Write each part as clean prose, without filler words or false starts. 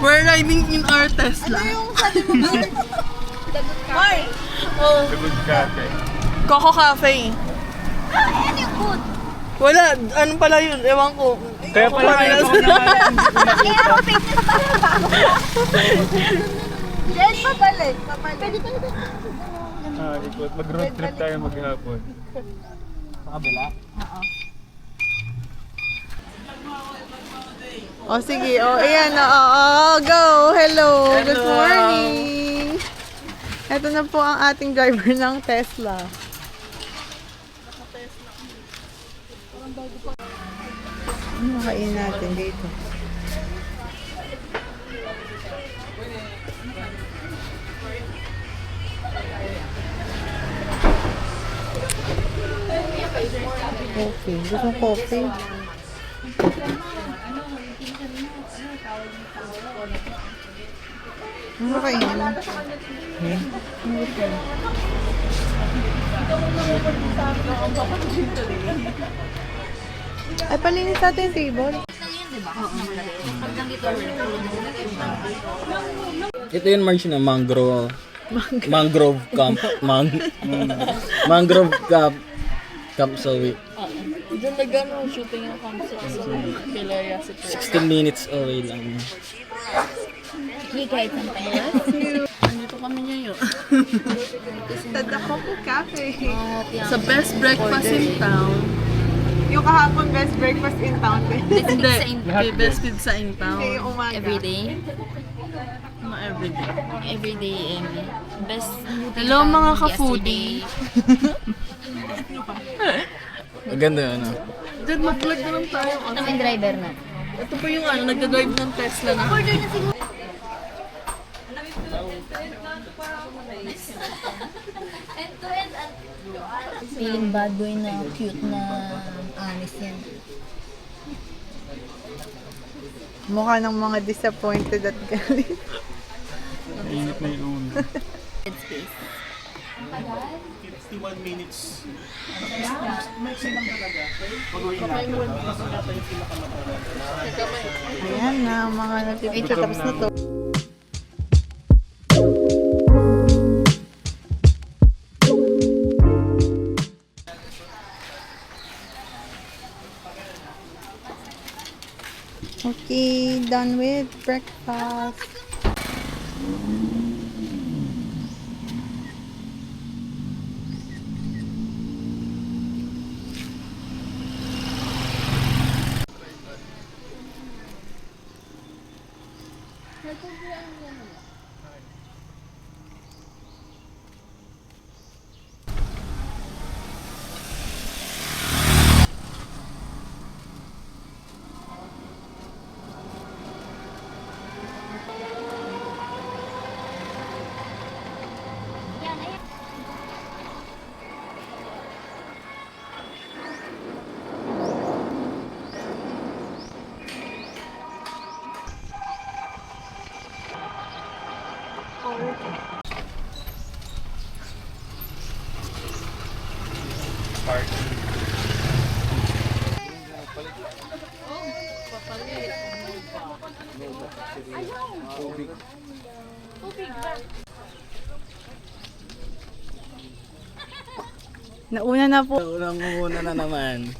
We're riding in our Tesla. Ano yung sabi mo ba? Dagot Cafe. Oh, Good cafe. Coco Cafe. Ano yung good? Wala, ano pala yun? Ewan ko. Kaya pala Wala. ako naman. Eh, ako fitness pa lang. Jen, papalik. Pwede pa rin. Ikot. Mag-road trip tayo maghapon. Sa kabila? Oh, sige. Oh, ayan. Go. Hello. Good morning. Ito na po ang ating driver ng Tesla. Ano kain natin dito? Coffee. Gusto kong coffee. Ano kain mo? Ay, palinis natin yung table. Ito yung march na mangrove camp. Mangrove camp so Diyan nag-ano, shooting yung concert sa Pilaya City. 16 minutes away lang. Kahit saan tayo. Andito kami ngayon. Sa The Coco Cafe. Sa best breakfast in town. Yung kahapon best breakfast in town. Hindi, best pizza in town. Ngayong umaga. Everyday. Mga everyday. Everyday, best. Hello mga ka-foodie. Maganda ano. Diyan, mag-vlog na lang tayo. Ano yung driver na? Ito po yung nag-drive ng Tesla na. Order na siguro. Feeling bad boy na cute na honest yan. Mukha ng mga disappointed at galit. Init na yung ulo. Headspace. 61 minutes. Ayan na, mga nagpipicture. Tapos na to. Okay, done with breakfast. Nauna na po. Unang muna na naman.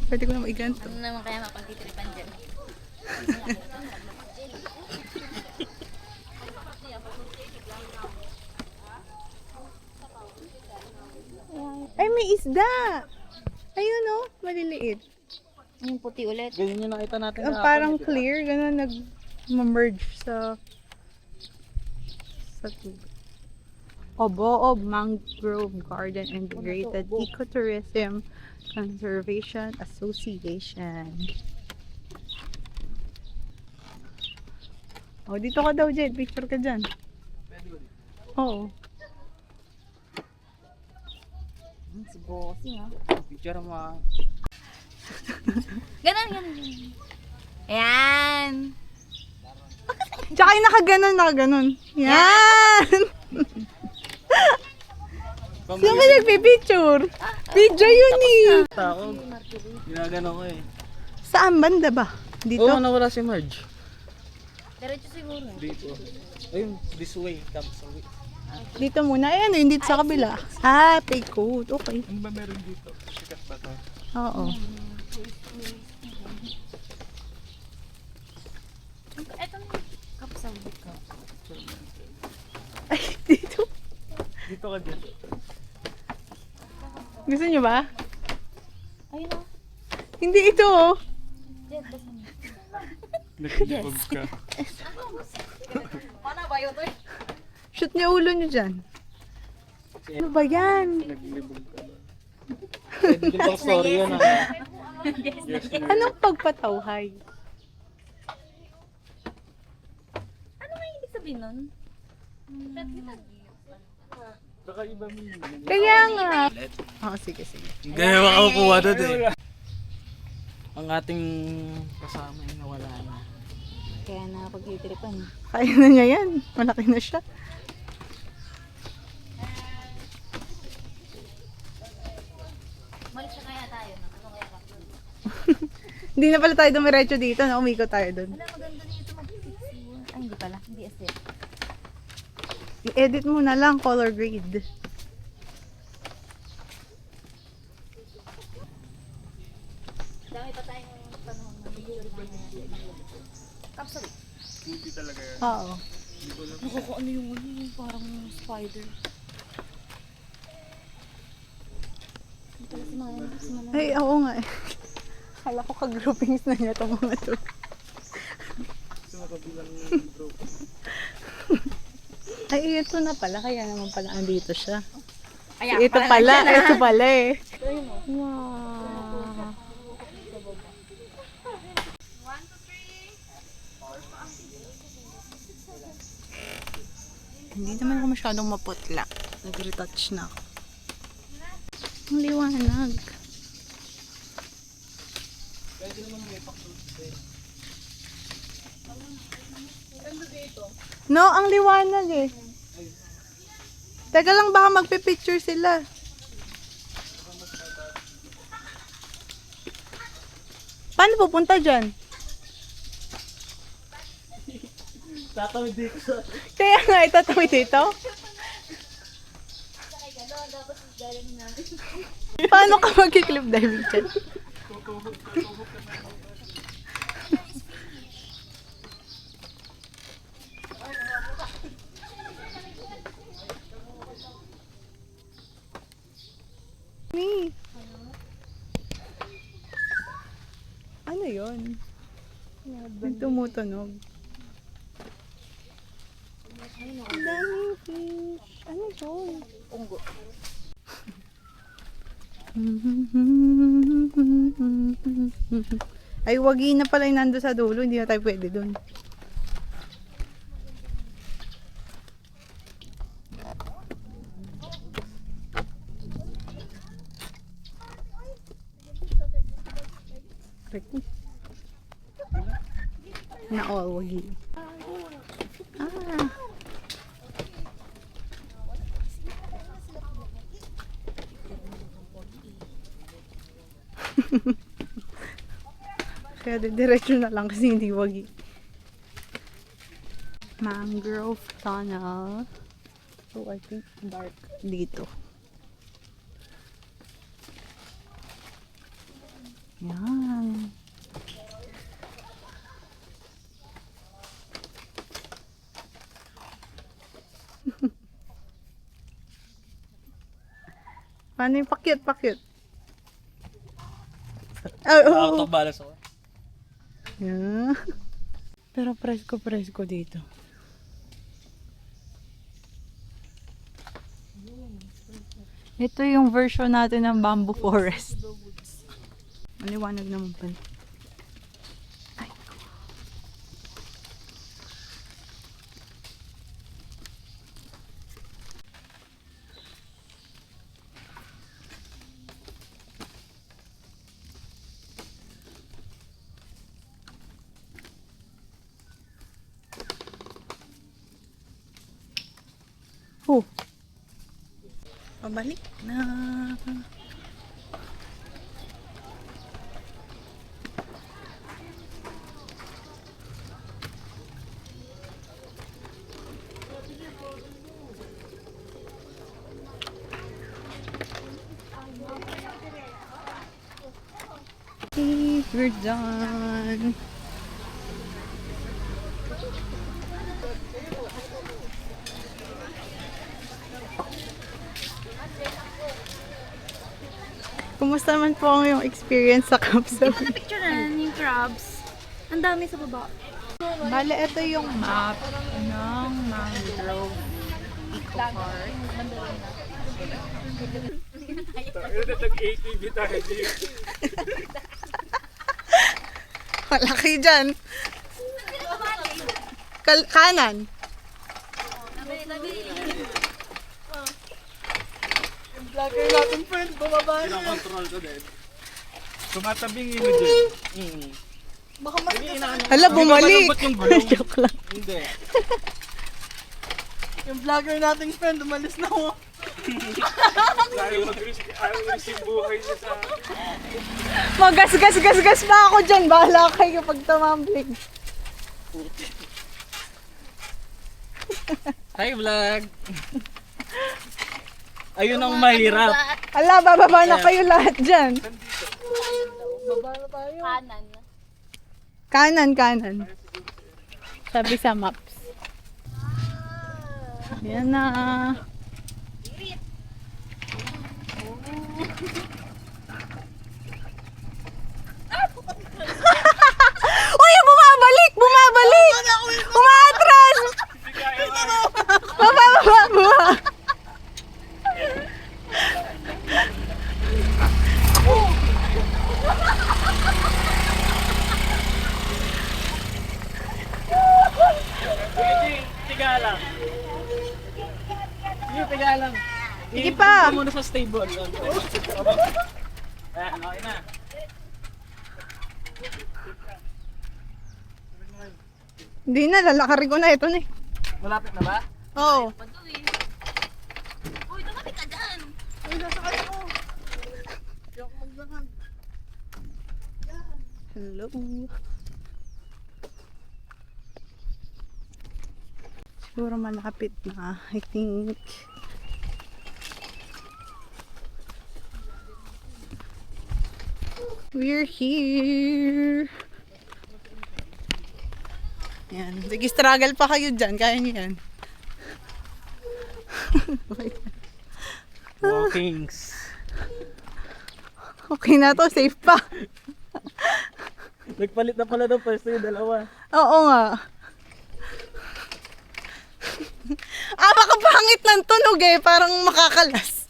Pwede ko na maiganto. Ano naman kaya mapagtitripan dyan? Ay, may isda! Ayun o, maliliit. Yung puti ulit. Ganyan yung nakita natin. Ang parang clear, gano'n nag-merge sa tubig. Oboob Mangrove Garden Integrated Ecotourism Conservation Association. Oh, dito ka daw, Jed. Picture ka dyan. Oo. Si bossing ah. Picture mo. Ganon. Ayan. Tsaka yung nakaganon. Yan! Sino ba nagpipicture? Video yun eh. Tao. Ginagano ko eh. Saan banda ba? Dito? Oo, nawala si Marge. Diretso siguro. Dito. Ayun, this way. Tapos away. Dito muna. Ayan, yung dito sa kabila. Ah, take coat. Okay. Ano ba meron dito? Sikat ba to? Oo. Ito na kapsawit ka. Ay, dito. Dito ka dito. Gusto niyo ba? Ayun o. Hindi ito oh. Jet, basta mo. Naglibog ka. Shoot niyo ulo niyo dyan. Ano ba yan? Naglibog ka ba? Pwede din pang story yun. Yes, no. Anong pagpatawhay? Ano nga ibig sabihin nun? Baka iba mo yun. Kaya nga. Oo, sige, sige. Gaya makakukuha doon eh. Ang ating kasama ay nawala na. Kaya na pagtitiripan. Kaya na niya yan. Malaki na siya. Malis na kaya tayo. Ano kaya ka? Hindi na pala tayo dumiretso dito. No? Umikot tayo doon. Wala maganda dito mag-fix yun. Ay, hindi pala. Hindi as it. I-edit mo na lang. Color grade. Dami pa tayong panahon na kapsawit. Puti talaga yan. Oo. Naku, ano yung parang spider. Hindi pala si Mama. Ay, oo nga eh. Kala ko ka-groupings na niya itong mga to. Ay, ito na pala. Kaya naman pala andito siya. Ay, Ito pala. Ito pala eh. Wow. Hindi naman ako masyadong maputla. Nag-retouch na ako. Ang liwanag. No, ang liwanag eh. Teka lang, baka magpipicture sila. Paano pupunta dyan? Tatawid dito sa... Kaya nga, itatawid dito? Paano ka mag-cliff diving dyan? Ni. Ano yun? Yung tumutunog. Ang daming fish. Ano yun? Unggo. Ay, wagi na pala yung nando sa dulo. Hindi na tayo pwede dun. Na all, wagi. Ah. Kaya diretso na lang kasi hindi wagi. Mangrove tunnel. So I think dark dito. Yan. Paano yung pakyut? Oh, Out of balance ako. Yeah. Pero presko dito. Ito yung version natin ng bamboo forest. Maliwanag naman pala. Ay. Oh. Pabalik na. We're done. Kumusta naman po ang yung experience sa Camp Sabi? Napicturean yung crabs. Ang dami sa baba. Bale, ito yung map ng Mangrove Eco Park. Nag-ATV tayo dito. Malaki dyan. Kanan. Vlogger natin friend, bumaba na. Kinakontrol ko din. Tumatabing yun dyan. Hala, bumalik. Malambot yung gulong. Joke lang. Hindi. Yung vlogger nating friend, umalis na ako. Ayaw mag-risk yung buhay niya sa... Magas-gas-gas-gas pa ako dyan. Bahala kayo pag tumambling. Hi vlog! Ayun ang mahirap. Ala, bababa na kayo lahat dyan. Kanan. Kanan, kanan. Sabi sa maps. Yan na. Uy, bumabalik! Bumabalik! Umaatras! Baba, baba, baba! Tiga lang. Sige, tiga lang. Sige pa. Ito muna sa stable. Ayan, okay na. Hindi na, lalakarin ko na ito na eh. Malapit na ba? Oo. Uy, dumapit ka dyan. Hello. Siguro malapit na, I think. We're here. Yan. Sige, struggle pa kayo dyan. Kaya niyo yan. Walkings. Okay na to, safe pa. Nagpalit na pala ng pwesto yung dalawa. Oo nga. Baka pangit ng tunog eh. Parang makakalas.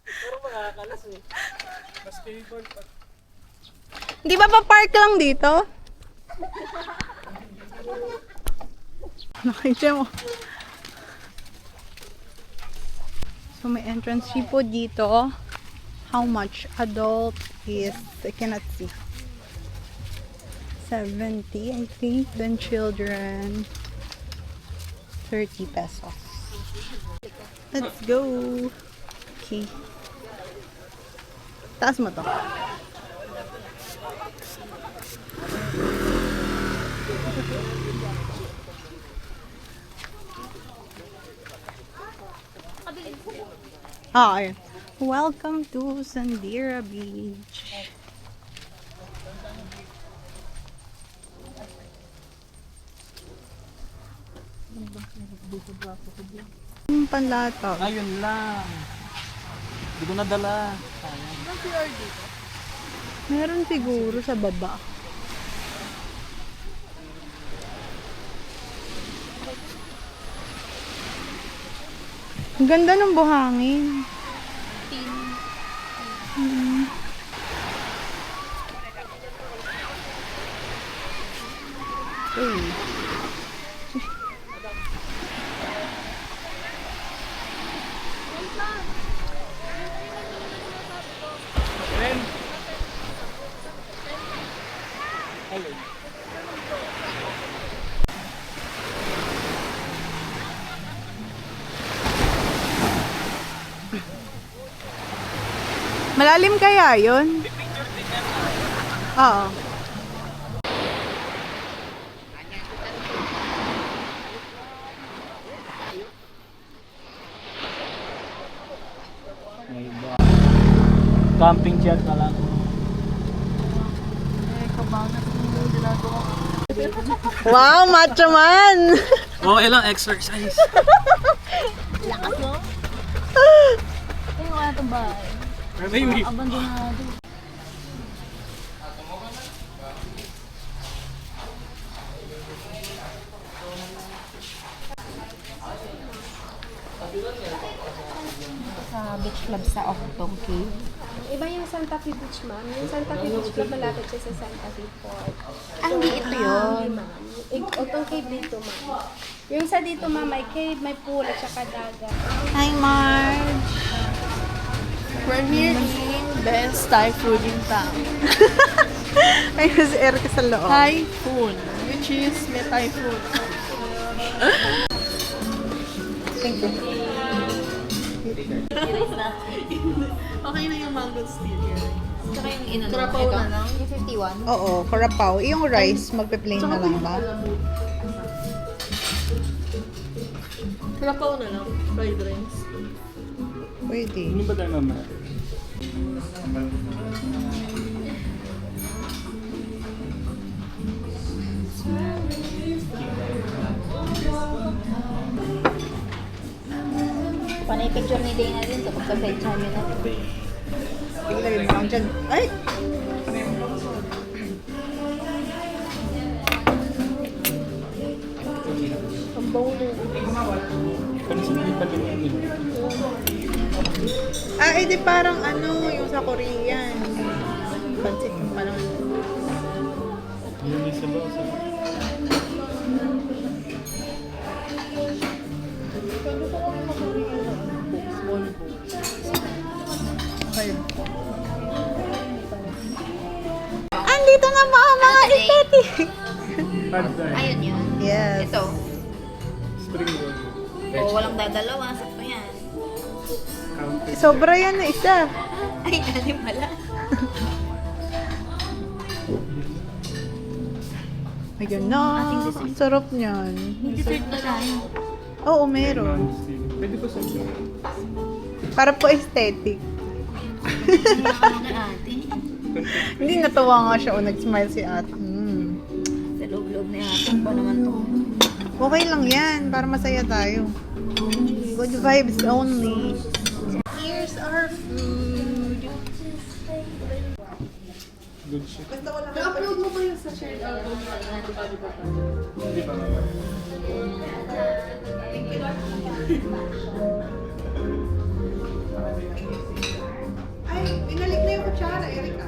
Pero makakalas eh. Di ba pa park lang dito? Nakita mo. So may entrance fee po dito. How much? Adult is, I cannot see. 70, I think. Then children, 30 pesos. Let's go. Okay. Taas mo to. Ayun. Welcome to Sandira Beach. Yung panlataw. Ayun lang. Hindi ko nadala. Meron siguro sa baba. Ang ganda ng buhangin. Uy. Malalim kaya yun? Oo. Camping chair ka lang. Wow, macho man! Okay lang, exercise. Lakas mo? Tingnan ko na itong bahay. Abandonado. Sa beach club sa Octong Cave. Iba yung Santa Fe Beach, ma'am. Yung Santa Fe Beach Club, malapit siya sa Santa Fe Port. Hindi ito yun. Ma'am. Otong cave dito, ma'am. Yung isa dito, ma'am, may cave, may pool, at saka dagat. Hi, Marge. We're here in best Thai food in town. Ayun si Erica sa loob. Thai food, which is may Thai food. Okay na yung mango still. Tsaka yung inano. Kurapaw Ito. na lang? Yung 51. Oo, karapaw. Yung rice, magpe-plain na lang ba? Kurapaw na lang. Fried rice. Pwede. Ano ba tayo mamaya? Panay picture ni Dana din to pagka side channel natin. Ilagay mo lang dyan. Ay! Pansin pa din yun. Ah, edi parang ano, yung sa Korean. Pansit mo pa lang. Yun yung sabaw sa... Okay. Andito na ba ang mga aesthetic? Pad thai. Ayun yun. Yes. Ito. Spring roll. O walang dadalawa. Sakto yan. Counted. Sobra yan na isa. Ay, hindi pala. Ayun na. Ang sarap niyan. May dessert na tayo. Oo, meron. Pwede po sa inyo. Para po aesthetic. Ano kay ate? Hindi natuwa nga siya o nag-smile si ate. Sa loob-loob na ate ko naman to. Okay lang yan, para masaya tayo. Good vibes only. Here's our food. Good shit. Na-upload mo ba yung sa shared album? Hindi pa mamaya. Ay, binalik na yung kutsara, Erika.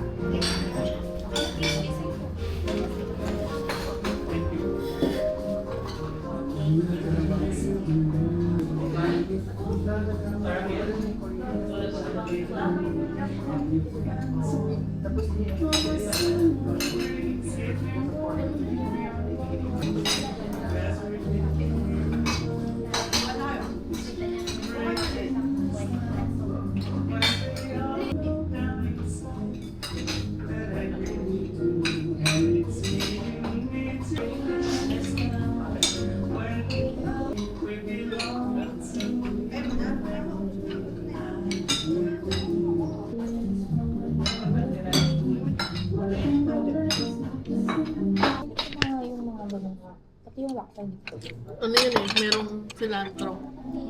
Ano yun eh? Merong cilantro.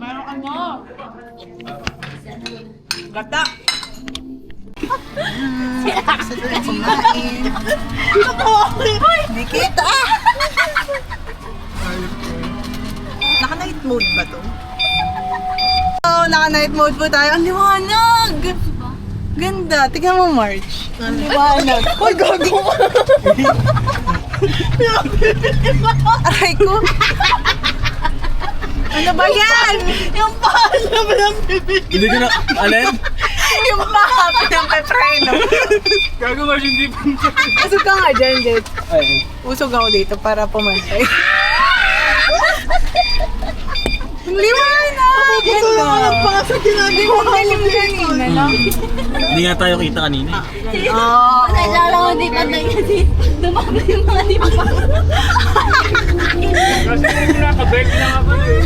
Merong ano? Gata! Sa doon kumain. Hindi kita! Naka-night mode ba to? Oo, naka-night mode po tayo. Ang liwanag! Ganda. Tignan mo, March. Ang liwanag. Uy, gago! Aray ko! Ano ba yan? Yung pala ba ng bibig? Hindi ko na, alin? Yung mahapin ng pepreno. Gago ba hindi pa? Usog ka nga dyan, Jet. Ay. Usog ako dito para pumantay. Ang liwanag! Gusto na nga nagpasok ginagawa mo. Malim kanina lang. Hindi nga tayo kita kanina eh. Oo. Pasensya lang ako, di pantay kasi dumami yung mga di pa. Kasi hindi nakabek lang ako eh.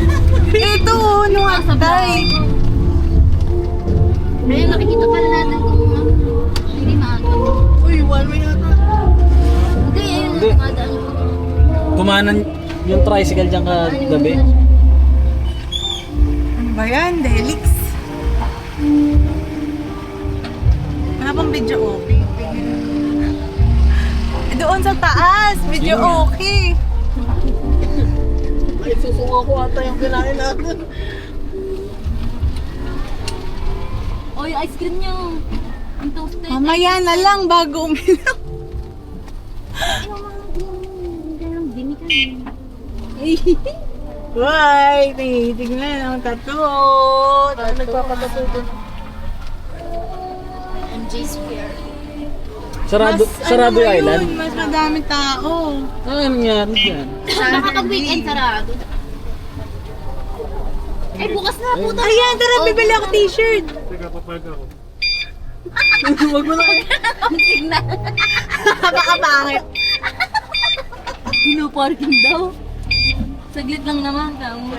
Ito, nung atay. Ayun, nakikita pala natin kung hindi maaga. Uy, one way ata. Hindi, ayun, dumadaan ko. Kumanan yung tricycle dyan kagabi. Ano ba yan? Delix? Ano bang video okay? Doon sa taas, video Sige. okay. Ay, susunga ko ata yung kinain natin. O, yung ice cream nyo. Ang toasted. Mamaya na lang bago uminom. Dini ka. Why? Tingnan ang tattoo. Tayo nagpapatattoo doon. MJ Square. Sarado yung island. Mas madami tao. Ano nangyari dyan? Baka pag weekend sarado. Ay, bukas na po tayo. Ayan, tara, bibili ako t-shirt. Teka, papag ako. Huwag mo na Ang signal. baka pangit. Pino-parking daw. Saglit lang naman. Kamo.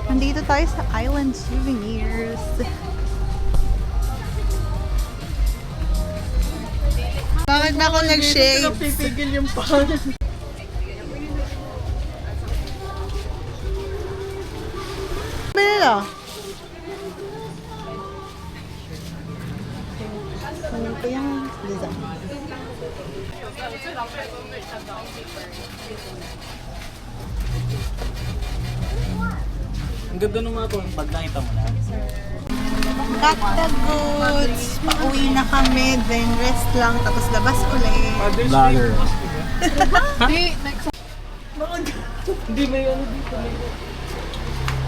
Nandito tayo sa Island Souvenirs. Bakit ba ako nag-shade? Pipigil yung pan. Bala. Ano ko yung design? Ang ganda ng mga to, pag nakita mo na. Got the goods. Pauwi na kami. Then rest lang. Tapos labas ulit. Vlogger.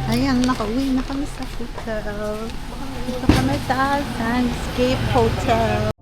Ayan, nakauwi na kami sa hotel. Dito kami sa Sandscape Hotel.